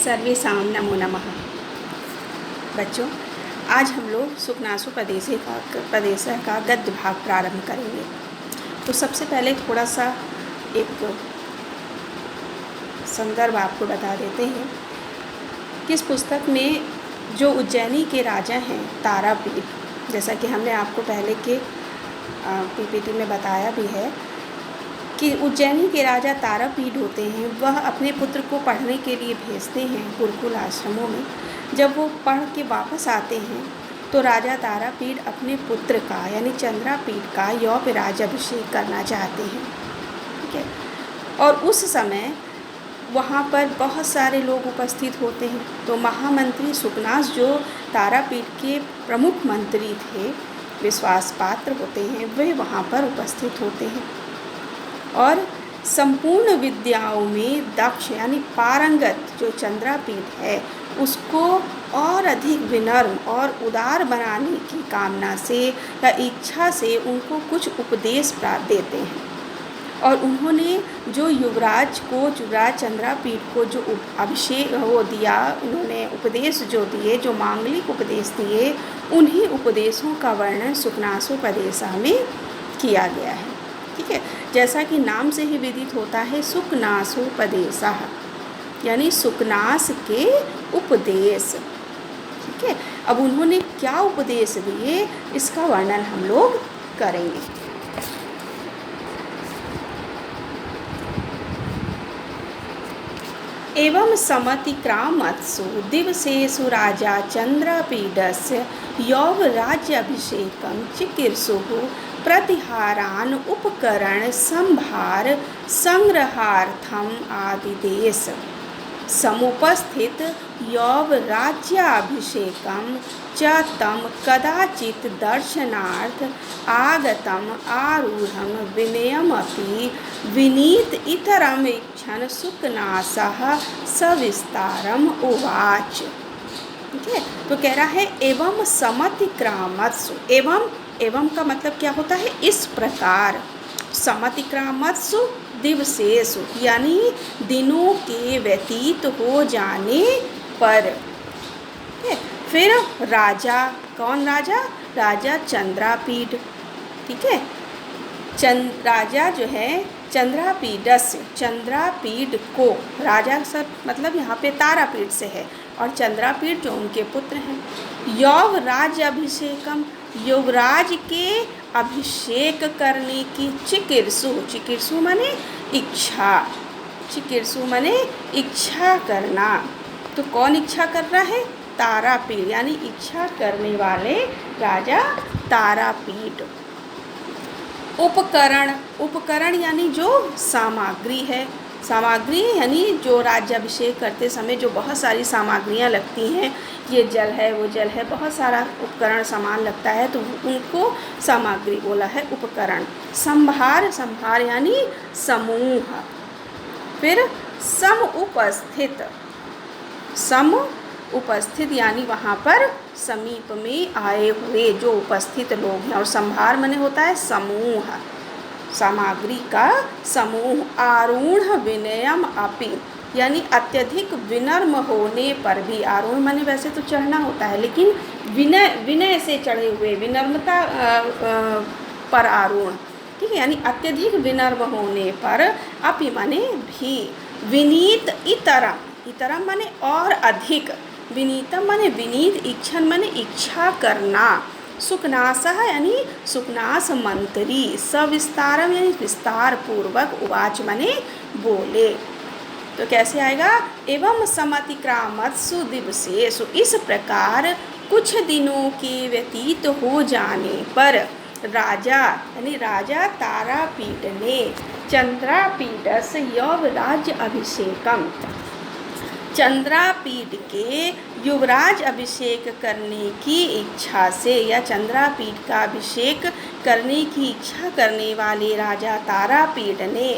सर्वेषां नमो नमः। बच्चों, आज हम लोग सुखनासु प्रदेश का गद्य भाग प्रारंभ करेंगे। तो सबसे पहले थोड़ा सा एक संदर्भ आपको बता देते हैं कि इस पुस्तक में जो उज्जैनी के राजा हैं तारापीठ, जैसा कि हमने आपको पहले के पीपीटी में बताया भी है कि उज्जैनी के राजा तारापीठ होते हैं। वह अपने पुत्र को पढ़ने के लिए भेजते हैं गुरुकुल आश्रमों में। जब वो पढ़ के वापस आते हैं तो राजा तारापीठ अपने पुत्र का यानी चंद्रापीठ का यौव राज्याभिषेक करना चाहते हैं। ठीक है, और उस समय वहाँ पर बहुत सारे लोग उपस्थित होते हैं। तो महामंत्री सुकनास जो तारापीठ के प्रमुख मंत्री थे, विश्वास पात्र होते हैं, वे वहाँ पर उपस्थित होते हैं और संपूर्ण विद्याओं में दक्ष यानी पारंगत जो चंद्रापीठ है उसको और अधिक विनम्र और उदार बनाने की कामना से या इच्छा से उनको कुछ उपदेश देते हैं। और उन्होंने जो युवराज चंद्रापीठ को जो अभिषेक वो दिया, उन्होंने उपदेश जो दिए, जो मांगलिक उपदेश दिए, उन्हीं उपदेशों का वर्णन सुखनासु प्रदेशा में किया गया है। ठीक है, जैसा कि नाम से ही विदित होता है, सुखनासु प्रदेशा यानी सुकनास के उपदेश। ठीक है, अब उन्होंने क्या उपदेश दिए इसका वर्णन हम लोग करेंगे। एवं समतिक्रामत्सु दिवसेषु राजा चंद्रपीडस्य यौव राज्याभिषेकं चिकीर्षुः प्रतिहारान् उपकरण संभार संग्रहार्थम आदिदेश। समुपस्थित यौव राज्याभिषेकं च तं कदाचित् दर्शनार्थ आगतम् आरूढं विनयमपि विनीत इतरम् इच्छन् सुकनासः सविस्तारम् उवाच। ठीक है, तो कह रहा है एवं समतिक्रामत्सु। एवं का मतलब क्या होता है? इस प्रकार। समतिक्रामत्सु दिवसेषु यानी दिनों के व्यतीत हो जाने पर। फिर राजा, कौन राजा? राजा चंद्रापीठ। ठीक है, राजा जो है चंद्रापीठ को, राजा सब मतलब यहाँ पे तारापीठ से है और चंद्रापीठ जो उनके पुत्र हैं। यौव राज्याभिषेकम, युवराज के अभिषेक करने की चिकीर्षु माने इच्छा, चिकीर्षु माने इच्छा करना। तो कौन इच्छा कर रहा है? तारापीठ यानी इच्छा करने वाले राजा तारापीठ। उपकरण यानी जो सामग्री है, सामग्री यानी जो राज्याभिषेक करते समय जो बहुत सारी सामग्रियां लगती हैं, ये जल है, वो जल है, बहुत सारा उपकरण सामान लगता है, तो उनको सामग्री बोला है उपकरण। संभार यानी समूह। फिर सम उपस्थित यानी वहाँ पर समीप में आए हुए जो उपस्थित लोग हैं। और संभार माने होता है समूह, सामग्री का समूह। आरूढ़ विनयम अपि यानी अत्यधिक विनम्र होने पर भी। आरूढ़ माने वैसे तो चढ़ना होता है, लेकिन विनय से चढ़े हुए, विनम्रता पर आरूढ़। ठीक है, यानी अत्यधिक विनम्र होने पर, अपि माने भी, विनीत इतरम माने और अधिक, विनीतम माने विनीत, इच्छन माने इच्छा करना। सुकनासः यानी सुकनास मंत्री, सविस्तारम यानी विस्तार पूर्वक, उवाच माने बोले। तो कैसे आएगा? एवं समतिक्रामत्सु दिवसेषु, इस प्रकार कुछ दिनों के व्यतीत हो जाने पर राजा यानी राजा तारापीठ ने चंद्रापीठस्य यौव राज्य अभिषेकम, चंद्रापीठ के युवराज अभिषेक करने की इच्छा से या चंद्रापीठ का अभिषेक करने की इच्छा करने वाले राजा तारापीठ ने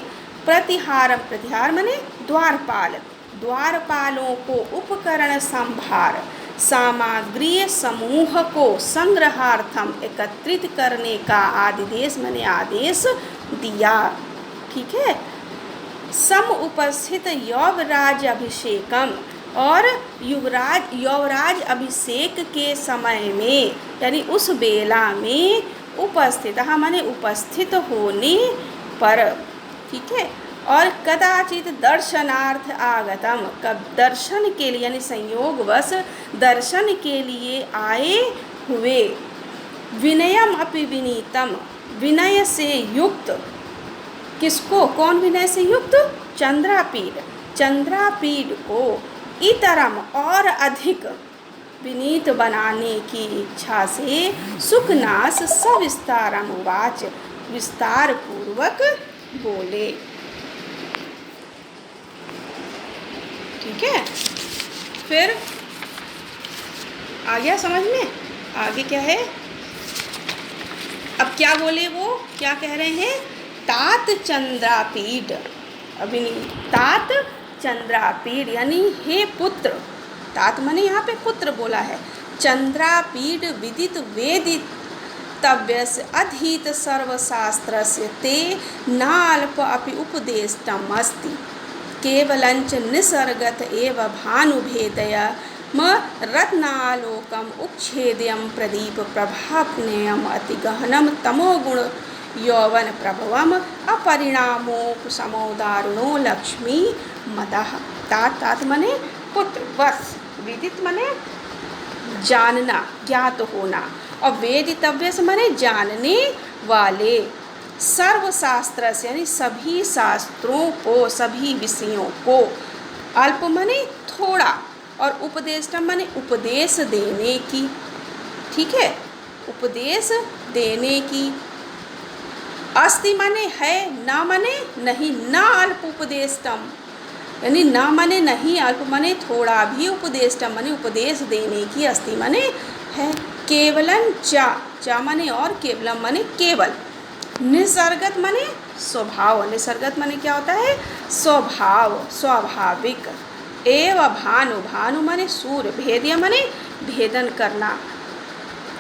प्रतिहार माने द्वारपालों को उपकरण संभार, सामग्री समूह को संग्रहार्थम एकत्रित करने का आदेश माने आदेश दिया। ठीक है, सम उपस्थित यौव राज्याभिषेकम और युवराज अभिषेक के समय में यानी उस बेला में उपस्थित, हाँ माने उपस्थित होने पर, ठीक है। और कदाचित दर्शनार्थ आगतम, कब दर्शन के लिए यानी संयोगवश दर्शन के लिए आए हुए, विनयम अपि विनीतम, विनय से युक्त, किसको, कौन विनय से युक्त, चंद्रापीड, चंद्रापीड को इतरम और अधिक विनीत बनाने की इच्छा से सुखनास सविस्तारम उवाच, विस्तार पूर्वक बोले। ठीक है, फिर आ गया समझ में, आगे क्या है, अब क्या बोले वो, क्या कह रहे हैं, तात चंद्रापीड, अभी नहीं, तात चंद्रापीड यानी हे पुत्र, तात माने यहाँ पे पुत्र बोला है, चंद्रापीड विदित वेदित तव्यस्य अधीत सर्वशास्त्रस्य ते नाल्प अपि उपदेष्टम् अस्ति, केवलंच निसर्गत एव भानुभेदय म रत्नालोकम उच्छेद्यम प्रदीप प्रभापनेयम अति गहनम तमोगुण यौवन प्रभवम अपरिणामोपसमोदारुणो लक्ष्मी मदः। तात मने पुत्र, वर्ष, विदित मने जानना, ज्ञात होना, और वेदितव्य से मने जानने वाले, सर्वशास्त्र से यानी सभी शास्त्रों को, सभी विषयों को, अल्प मने थोड़ा, और उपदेष्टम मने उपदेश देने की, ठीक है, उपदेश देने की, अस्ति माने है, ना माने नहीं, ना अल्प उपदेष्टम यानी ना माने नहीं, अल्प माने थोड़ा भी, उपदेष्टम माने उपदेश देने की, अस्ति माने है, केवलन चा माने और, केवलम माने केवल, निसर्गत माने स्वभाव, निसर्गत माने क्या होता है, स्वभाव, स्वाभाविक, एव भानु, भानु माने सूर्य, भेद्य माने भेदन करना,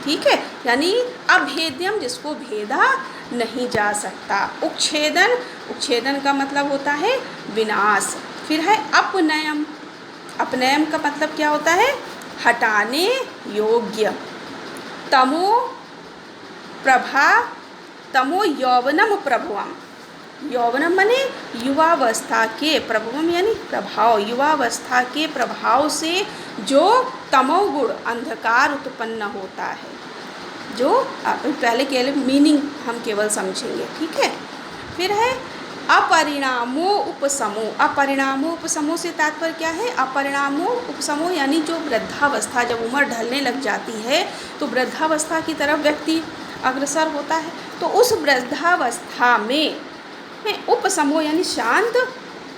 ठीक है, यानी अभेद्यम जिसको भेदा नहीं जा सकता, उच्छेदन, उच्छेदन का मतलब होता है विनाश, फिर है अपनयम, अपनयम का मतलब क्या होता है, हटाने योग्य, तमो प्रभा, तमो यौवनम प्रभुवम, यौवनम माने युवावस्था के, प्रभुवम यानी प्रभाव, युवावस्था के प्रभाव से जो तमोगुण अंधकार उत्पन्न होता है, जो पहले केवल मीनिंग हम केवल समझेंगे, ठीक है। फिर है अपरिणामो उपसमो, अपरिणामो उपसमो से तात्पर्य क्या है, अपरिणामो उपसमो यानी जो वृद्धावस्था, जब उम्र ढलने लग जाती है तो वृद्धावस्था की तरफ व्यक्ति अग्रसर होता है, तो उस वृद्धावस्था में उपसमो यानी शांत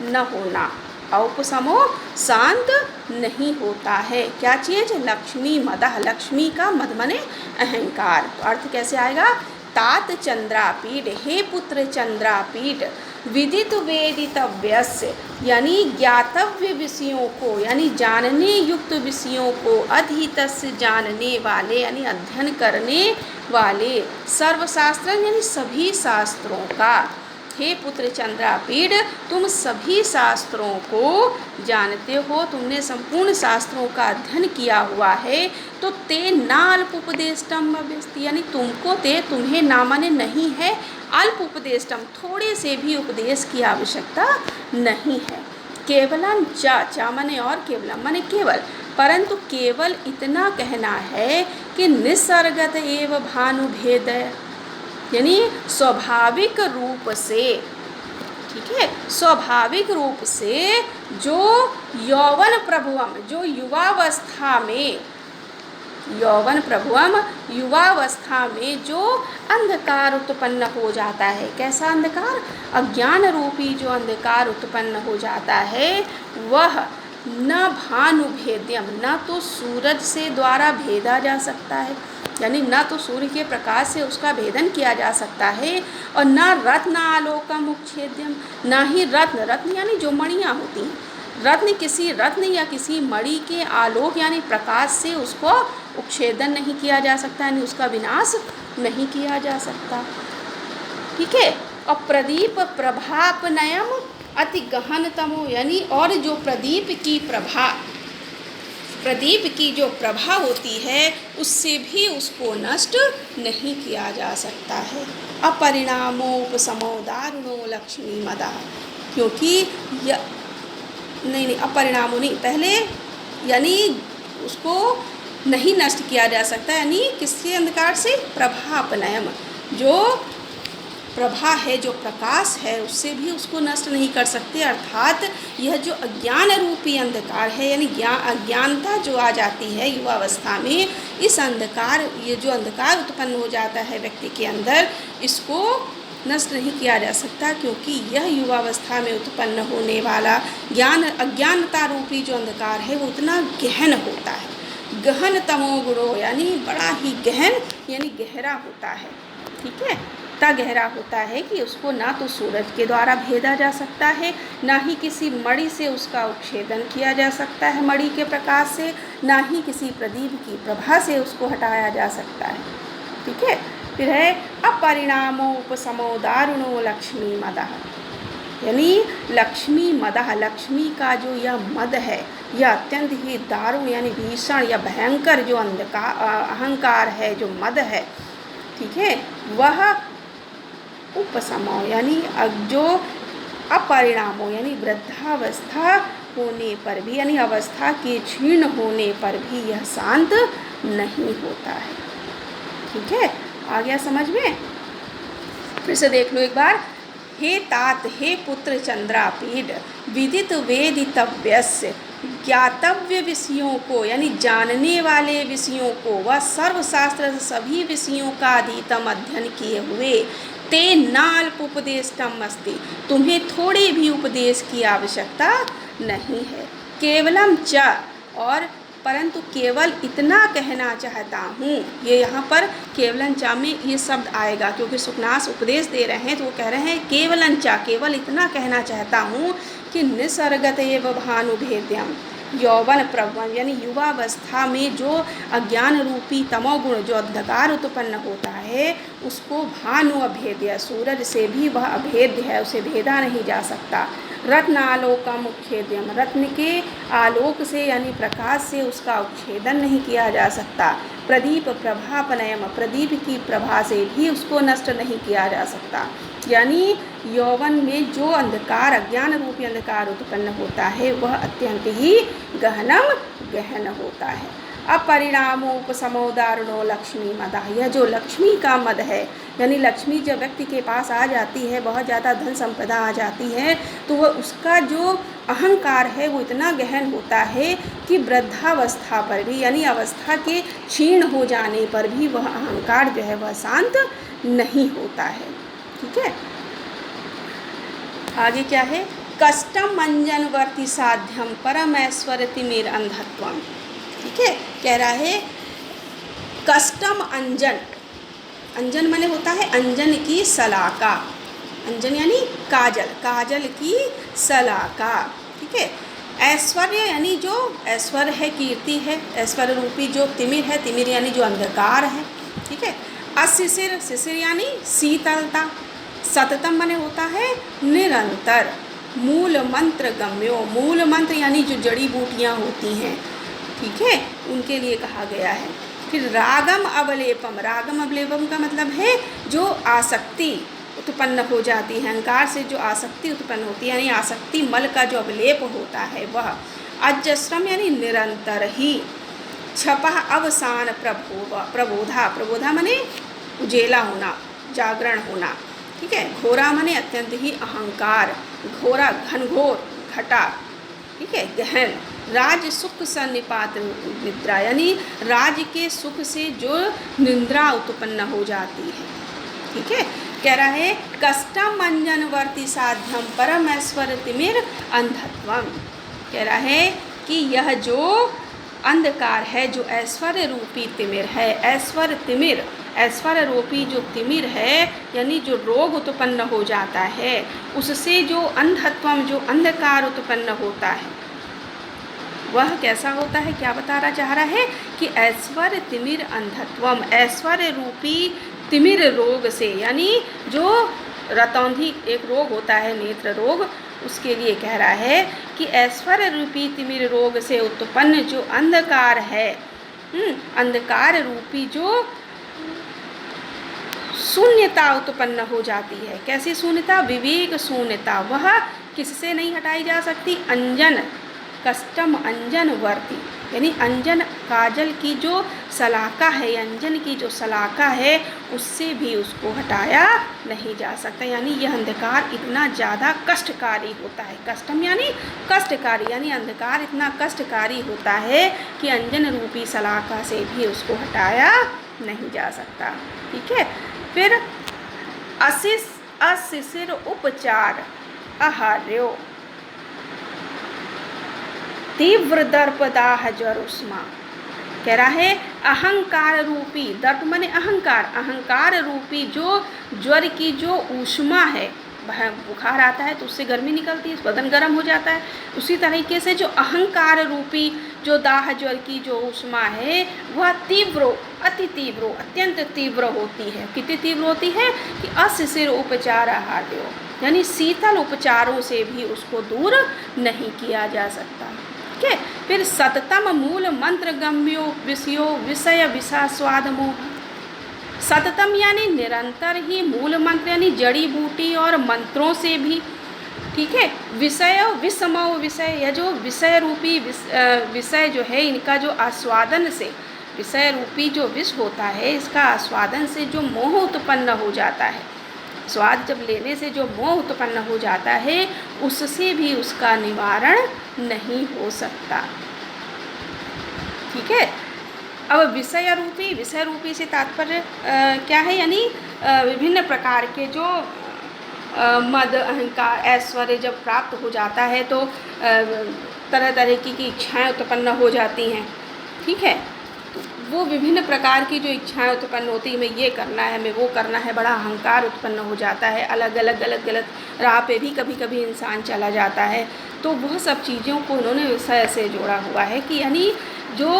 न होना, औपसमो शांत नहीं होता है, क्या चीज़, लक्ष्मी मदः, लक्ष्मी का मद मने अहंकार, तो अर्थ कैसे आएगा, तात चंद्रापीड, हे पुत्र चंद्रापीड, विदित वेदितव्यस्य यानी ज्ञातव्य विषयों को, यानी जानने युक्त विषयों को, अधीतस्य जानने वाले यानी अध्ययन करने वाले, सर्वशास्त्र यानी सभी शास्त्रों का, हे पुत्र चंद्रापीड तुम सभी शास्त्रों को जानते हो, तुमने संपूर्ण शास्त्रों का अध्ययन किया हुआ है, तो ते ना अल्प उपदेष्टम अभ्यस्ति यानी तुमको, ते तुम्हें ना माने नहीं है, अल्प उपदेष्टम थोड़े से भी उपदेश की आवश्यकता नहीं है, केवलम चा माने और, केवलम माने केवल, परंतु केवल इतना कहना है कि निसर्गत एव भानुभेदय यानी स्वाभाविक रूप से, ठीक है, स्वाभाविक रूप से जो यौवन प्रभुवम, जो युवावस्था में, यौवन प्रभुवम युवावस्था में जो अंधकार उत्पन्न हो जाता है, कैसा अंधकार, अज्ञान रूपी जो अंधकार उत्पन्न हो जाता है, वह न भानुभेद्यम, न तो सूरज से द्वारा भेदा जा सकता है, यानी न तो सूर्य के प्रकाश से उसका भेदन किया जा सकता है, और न रत्न आलोकम उच्छेद्यम, न ही रत्न, रत्न यानी जो मणियाँ होती हैं, रत्न किसी रत्न या किसी मणि के आलोक यानी प्रकाश से उसको उच्छेदन नहीं किया जा सकता, यानी उसका विनाश नहीं किया जा सकता, ठीक है। और प्रदीप प्रभापनयम अति गहनतमो यानी, और जो प्रदीप की प्रभा, प्रदीप की जो प्रभा होती है उससे भी उसको नष्ट नहीं किया जा सकता है। अपरिणामोपशमो दारुणो लक्ष्मी मदा, क्योंकि नहीं अपरिणामों नहीं, पहले यानी उसको नहीं नष्ट किया जा सकता, यानी किसके अंधकार से? प्रभापनयम, जो प्रभा है, जो प्रकाश है, उससे भी उसको नष्ट नहीं कर सकते। अर्थात यह जो अज्ञान रूपी अंधकार है, यानी अज्ञानता जो आ जाती है युवावस्था में, इस अंधकार, ये जो अंधकार उत्पन्न हो जाता है व्यक्ति के अंदर, इसको नष्ट नहीं किया जा सकता, क्योंकि यह युवावस्था में उत्पन्न होने वाला अज्ञानता रूपी जो अंधकार है वो इतना गहन होता है। गहन तमोगुणो, यानी बड़ा ही गहन, यानी गहरा होता है। ठीक है, इतना गहरा होता है कि उसको ना तो सूरज के द्वारा भेदा जा सकता है, ना ही किसी मणि से उसका उच्छेदन किया जा सकता है, मणि के प्रकाश से, ना ही किसी प्रदीप की प्रभा से उसको हटाया जा सकता है। ठीक है, फिर है अपरिणामोपशमो दारुणो लक्ष्मी मदः, यानी लक्ष्मी मदः, लक्ष्मी का जो यह मद है, यह अत्यंत ही दारुण यानी भीषण या भयंकर जो अहंकार है, जो मद है, ठीक है, वह उपशमो यानी जो अपरिणामों यानी वृद्धावस्था होने पर भी, यानी अवस्था के क्षीण होने पर भी यह शांत नहीं होता है। ठीक है, आ गया समझ में? फिर से देख लो एक बार। हे तात, हे पुत्र चंद्रापीड, विदित वेदितव्यस्य, ज्ञातव्य विषयों को यानी जानने वाले विषयों को, वह सर्वशास्त्र सभी विषयों का अधीतम अध्ययन किए हुए, ते नाल्प उपदेष्टम अस्ति, तुम्हें थोड़े भी उपदेश की आवश्यकता नहीं है। केवलम च, और परंतु केवल इतना कहना चाहता हूँ, ये यहाँ पर केवलन चा में ये शब्द आएगा, क्योंकि सुखनास उपदेश दे रहे हैं तो वो कह रहे हैं केवलन चा, केवल इतना कहना चाहता हूँ कि निसर्गत एव भानुभेद्यम, यौवन प्रवण यानी युवावस्था में जो अज्ञान रूपी तमोगुण जो अंधकार उत्पन्न होता है, उसको भानु अभेद्य, सूरज से भी वह अभेद्य है, उसे भेदा नहीं जा सकता। रत्न आलोकम उच्छेद्यम, रत्न के आलोक से यानी प्रकाश से उसका उच्छेदन नहीं किया जा सकता। प्रदीप प्रभापनयम, प्रदीप की प्रभा से भी उसको नष्ट नहीं किया जा सकता। यानी यौवन में जो अंधकार, अज्ञान रूपी अंधकार उत्पन्न होता है, वह अत्यंत ही गहन होता है। अपरिणामोपशमो दारुणो लक्ष्मी मदः, यह जो लक्ष्मी का मद है, यानी लक्ष्मी जब व्यक्ति के पास आ जाती है, बहुत ज़्यादा धन संपदा आ जाती है, तो वह उसका जो अहंकार है वो इतना गहन होता है कि वृद्धावस्था पर भी यानी अवस्था के क्षीण हो जाने पर भी वह अहंकार जो है वह शांत नहीं होता है। ठीक है, आगे क्या है? कष्टम अंजनवर्ती साध्यम परमैश्वर्यतिमिर अंधत्वम। ठीक है, कह रहा है कष्टम अंजन, अंजन माने होता है अंजन की सलाका, अंजन यानी काजल, काजल की सलाका। ठीक है, ऐश्वर्य यानी जो ऐश्वर्य है, कीर्ति है, ऐश्वर्य रूपी जो तिमिर है, तिमिर यानी जो अंधकार है। ठीक है, अशिशिर, शिशिर यानी शीतलता, सततम माने होता है निरंतर। मूल मंत्र गम्यो, मूल मंत्र यानी जो जड़ी बूटियाँ होती हैं, ठीक है, उनके लिए कहा गया है। फिर रागम अवलेपम, रागम अवलेपम का मतलब है जो आसक्ति उत्पन्न हो जाती है, अहंकार से जो आसक्ति उत्पन्न होती है, यानी आसक्ति मल का जो अवलेप होता है वह। अजस्रम यानी निरंतर ही। छपा अवसान प्रबोधा, प्रबोधा माने उजेला होना, जागरण होना। ठीक है, घोरा माने अत्यंत ही अहंकार, घोरा घनघोर, घटा। ठीक है, गहन। राज सुख सन्निपात निद्रा, यानी राज के सुख से जो निद्रा उत्पन्न हो जाती है। ठीक है, कह रहा है कष्टम अंजनवर्ती साध्यम परम ऐश्वर्य तिमिर अंधत्वम। कह रहा है कि यह जो अंधकार है, जो ऐश्वर्य रूपी तिमिर है, ऐश्वर्य तिमिर, ऐश्वर्य रूपी जो तिमिर है, यानी जो रोग उत्पन्न हो जाता है, उससे जो अंधत्वम जो अंधकार उत्पन्न होता है वह कैसा होता है? क्या बताना चाह रहा है कि ऐश्वर्य तिमिर अंधत्वम, ऐश्वर्य रूपी तिमिर रोग से, यानी जो रतौंधी एक रोग होता है, नेत्र रोग, उसके लिए कह रहा है कि ऐश्वर्य रूपी तिमिर रोग से उत्पन्न जो अंधकार है, अंधकार रूपी जो शून्यता उत्पन्न हो जाती है। कैसी शून्यता? विवेक शून्यता। वह किससे नहीं हटाई जा सकती? अंजन कष्टम अंजन वर्ती, यानी अंजन काजल की जो सलाका है, अंजन की जो सलाका है, उससे भी उसको हटाया नहीं जा सकता। यानी यह अंधकार इतना ज़्यादा कष्टकारी होता है। कष्टम यानी कष्टकारी, यानी अंधकार इतना कष्टकारी होता है कि अंजन रूपी सलाका से भी उसको हटाया नहीं जा सकता। ठीक है। फिर अशिशिर उपचार आहार्यो तीव्र दर्पदाह ज्वर उष्मा। कह रहा है अहंकार रूपी, दर्प माने अहंकार, अहंकार रूपी जो ज्वर की जो ऊष्मा है, बुखार आता है तो उससे गर्मी निकलती है, बदन गर्म हो जाता है। उसी तरीके से जो अहंकार रूपी जो दाह ज्वर की जो ऊष्मा है वह तीव्र, अति तीव्र, अत्यंत तीव्र होती है। कितनी तीव्र होती है कि अशिशिर उपचार आहार्यो, यानी शीतल उपचारों से भी उसको दूर नहीं किया जा सकता। ठीक है। फिर सततम मूल मंत्र गम्यो विषयो विषय विषास्वाद मोह। सततम यानी निरंतर ही, मूल मंत्र यानी जड़ी बूटी और मंत्रों से भी। ठीक है। विषय विषमो विषय, यह जो विषय रूपी विषय जो है, इनका जो आस्वादन से, विषय रूपी जो विष होता है, इसका आस्वादन से जो मोह उत्पन्न हो जाता है, स्वाद जब लेने से जो मोह उत्पन्न हो जाता है, उससे भी उसका निवारण नहीं हो सकता। ठीक है। अब विषय रूपी से तात्पर्य क्या है? यानी विभिन्न प्रकार के जो मद अहंकार ऐश्वर्य जब प्राप्त हो जाता है तो तरह तरह की इच्छाएं उत्पन्न हो जाती हैं। ठीक है। तो वो विभिन्न प्रकार की जो इच्छाएं उत्पन्न होती है, हमें ये करना है, हमें वो करना है, बड़ा अहंकार उत्पन्न हो जाता है। अलग अलग राह पे भी कभी कभी इंसान चला जाता है। तो वह सब चीज़ों को उन्होंने विषय से जोड़ा हुआ है कि यानी जो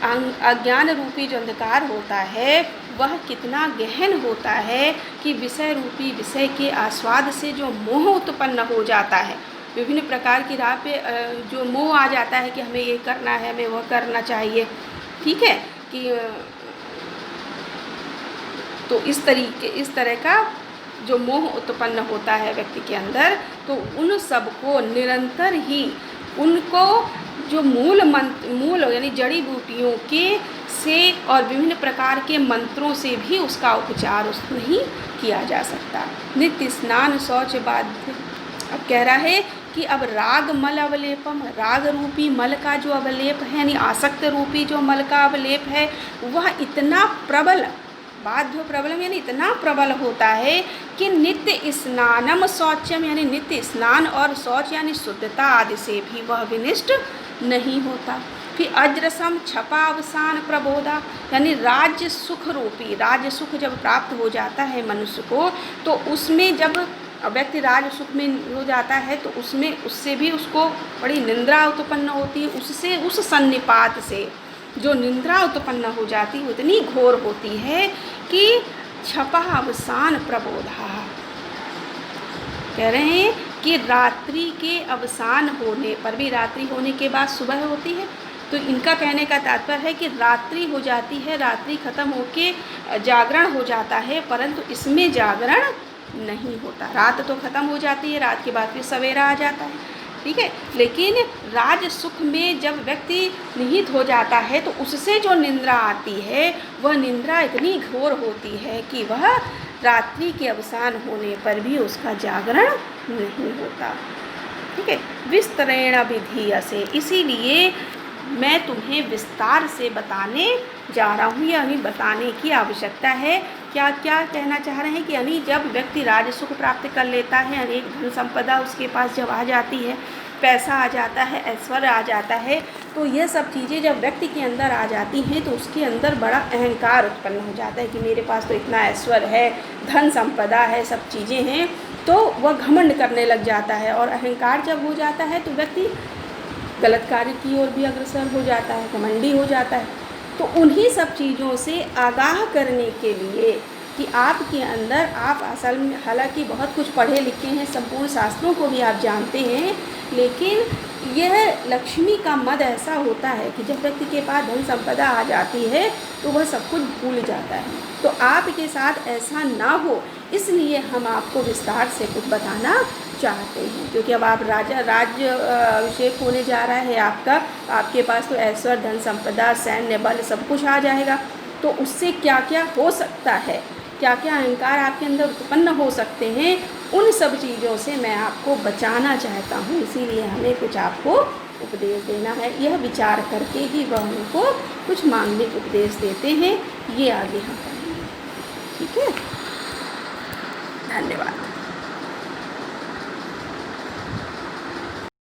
अज्ञान रूपी जो अंधकार होता है वह कितना गहन होता है कि विषय रूपी विषय के आस्वाद से जो मोह उत्पन्न हो जाता है, विभिन्न प्रकार की राह पे जो मोह आ जाता है कि हमें ये करना है, हमें वह करना चाहिए। ठीक है। कि तो इस तरह का जो मोह उत्पन्न होता है व्यक्ति के अंदर, तो उन सबको निरंतर ही उनको जो मूल यानी जड़ी बूटियों के से और विभिन्न प्रकार के मंत्रों से भी उसका उपचार नहीं किया जा सकता। नित्य स्नान शौच बाध्य। अब कह रहा है कि अब राग मल अवलेपम, राग रूपी मल का जो अवलेप है, यानी आसक्त रूपी जो मल का अवलेप है, वह इतना प्रबल, बाध्य प्रबलम यानी इतना प्रबल होता है कि नित्य स्नानम शौचम, यानी नित्य स्नान और शौच यानी शुद्धता आदि से भी वह विनिष्ट नहीं होता। फिर अज्रसम छपा अवसान प्रबोधा, यानी राज्य सुख रूपी, राज्य सुख जब प्राप्त हो जाता है मनुष्य को, तो उसमें जब व्यक्ति राज सुख में हो जाता है तो उससे भी उसको बड़ी निंद्रा उत्पन्न होती है। उससे उस सन्निपात से जो निंद्रा उत्पन्न हो जाती है उतनी घोर होती है कि छपा अवसान प्रबोधा। कह रहे हैं कि रात्रि के अवसान होने पर भी, रात्रि होने के बाद सुबह होती है, तो इनका कहने का तात्पर्य है कि रात्रि हो जाती है, रात्रि खत्म होके जागरण हो जाता है, परंतु इसमें जागरण नहीं होता। रात तो खत्म हो जाती है, रात के बाद फिर सवेरा आ जाता है। ठीक है। लेकिन राज सुख में जब व्यक्ति निहित हो जाता है तो उससे जो निंद्रा आती है वह निंद्रा इतनी घोर होती है कि वह रात्रि के अवसान होने पर भी उसका जागरण नहीं होता। ठीक है। विस्तरेण विधीयसे, इसीलिए मैं तुम्हें विस्तार से बताने जा रहा हूँ, यानी बताने की आवश्यकता है। क्या क्या कहना चाह रहे हैं कि यानी जब व्यक्ति राज सुख प्राप्त कर लेता है, अनेक धन संपदा उसके पास जब आ जाती है, पैसा आ जाता है, ऐश्वर्य आ जाता है, तो यह सब चीज़ें जब व्यक्ति के अंदर आ जाती हैं तो उसके अंदर बड़ा अहंकार उत्पन्न हो जाता है कि मेरे पास तो इतना ऐश्वर्य है, धन संपदा है, सब चीज़ें हैं, तो वह घमंड करने लग जाता है। और अहंकार जब हो जाता है तो व्यक्ति गलत कार्य की ओर भी अग्रसर हो जाता है, घमंडी हो जाता है। तो उन्हीं सब चीज़ों से आगाह करने के लिए कि आपके अंदर आप असल में हालांकि बहुत कुछ पढ़े लिखे हैं, संपूर्ण शास्त्रों को भी आप जानते हैं, लेकिन यह लक्ष्मी का मद ऐसा होता है कि जब व्यक्ति के पास धन संपदा आ जाती है तो वह सब कुछ भूल जाता है। तो आपके साथ ऐसा ना हो, इसलिए हम आपको विस्तार से कुछ बताना चाहते हैं, क्योंकि अब आप राज्य अभिषेक होने जा रहा है आपका, आपके पास तो ऐश्वर्य, धन संपदा, सैन्य बल सब कुछ आ जाएगा। तो उससे क्या क्या हो सकता है, क्या क्या अहंकार आपके अंदर उत्पन्न हो सकते हैं, उन सब चीज़ों से मैं आपको बचाना चाहता हूँ। इसीलिए हमें कुछ आपको उपदेश देना है। यह विचार करके ही वह उनको कुछ मांगलिक उपदेश देते हैं। ये आगे हम करेंगे। ठीक है, धन्यवाद।